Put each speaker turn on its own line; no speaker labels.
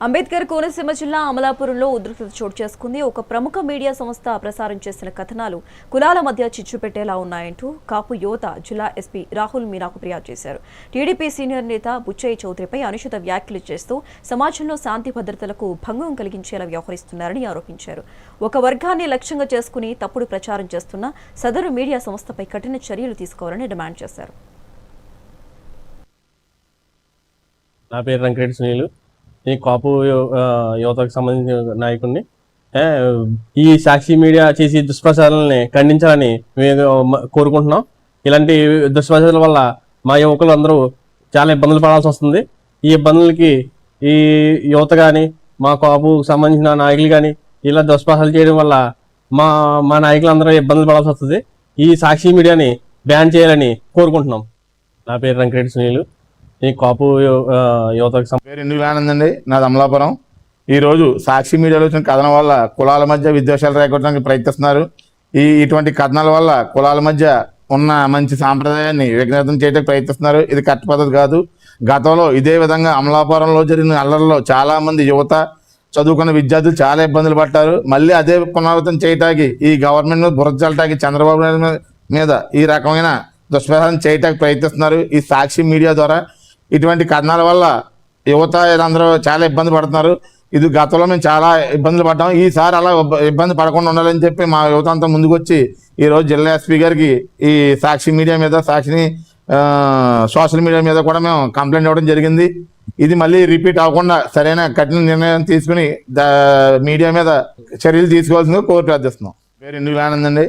అంబేద్కర్ కోనసీమ జిల్లా అమలాపురంలో ఉద్రిక్తత చోటు చేసుకుంది. ఒక ప్రముఖ మీడియా సంస్థ ప్రసారం చేసిన కథనాలు కులాల మధ్య చిచ్చు పెట్టేలా ఉన్నాయంటూ కాపు యువత జిల్లా ఎస్పీ రాహుల్ మీనాకు ఫిర్యాదు చేశారు. టీడీపీ సీనియర్ నేత బుచ్చయ్య చౌదరిపై అనుచిత వ్యాఖ్యలు చేస్తూ సమాజంలో శాంతి భద్రతలకు భంగం కలిగించేలా వ్యవహరిస్తున్నారని ఆరోపించారు. ఒక వర్గాన్ని లక్ష్యంగా చేసుకుని తప్పుడు ప్రచారం చేస్తున్న సదరు మీడియా సంస్థపై కఠిన చర్యలు తీసుకోవాలని డిమాండ్ చేశారు.
నా పేరు రంకిరెడ్డి సునీల్. ఈ కాపు యువతకు సంబంధించిన నాయకుడిని. ఈ సాక్షి మీడియా చేసి దుష్ప్రచారాలని ఖండించాలని మేము కోరుకుంటున్నాం. ఇలాంటి దుష్ప్రచారాల వల్ల మా యువకులు అందరూ చాలా ఇబ్బందులు పడాల్సి వస్తుంది. ఈ ఇబ్బందులకి ఈ యువత కానీ మా కాపుకు సంబంధించిన నాయకులు కానీ ఇలా దుష్ప్రచారాలు చేయడం వల్ల మా నాయకులందరూ ఇబ్బందులు పడాల్సి వస్తుంది. ఈ సాక్షి మీడియాని బ్యాన్ చేయాలని కోరుకుంటున్నాం. నా పేరు రంకిరెడ్డి సునీల్. ఈ కాపు యువతకు
పేరు ఎందుకు ఆనందండి. నాది అమలాపురం. ఈరోజు సాక్షి మీడియాలో వచ్చిన కథనం వల్ల కులాల మధ్య విద్వేషాలు రేకొట్టడానికి ప్రయత్నిస్తున్నారు. ఇటువంటి కథనాల వల్ల కులాల మధ్య ఉన్న మంచి సాంప్రదాయాన్ని విఘ్నతం చేయడానికి ప్రయత్నిస్తున్నారు. ఇది కరెక్ట్ పద్ధతి కాదు. గతంలో ఇదే విధంగా అమలాపురంలో జరిగిన అల్లర్లో చాలా మంది యువత చదువుకున్న విద్యార్థులు చాలా ఇబ్బందులు పడ్డారు. మళ్ళీ అదే పునరావృతం చేయటానికి ఈ గవర్నమెంట్ మీద బురద చల్లటానికి చంద్రబాబు నాయుడు మీద ఈ రకమైన దుష్ప్రచారం చేయటానికి ప్రయత్నిస్తున్నారు. ఈ సాక్షి మీడియా ద్వారా ఇటువంటి కథనాల వల్ల యువత అందరూ చాలా ఇబ్బంది పడుతున్నారు. ఇది గతంలో మేము చాలా ఇబ్బందులు పడ్డాము. ఈసారి అలా ఇబ్బంది పడకుండా ఉండాలని చెప్పి మా యువత అంతా ముందుకు వచ్చి ఈరోజు జిల్లా ఎస్పీ గారికి ఈ సాక్షి మీడియా మీద సాక్షిని సోషల్ మీడియా మీద కూడా మేము కంప్లైంట్ ఇవ్వడం జరిగింది. ఇది మళ్ళీ రిపీట్ అవ్వకుండా సరైన కఠిన నిర్ణయం తీసుకుని మీడియా మీద చర్యలు తీసుకోవాల్సిందిగా కోర్టు ప్రార్థిస్తున్నాం. పేరు ఎందుకు ఆనందండి.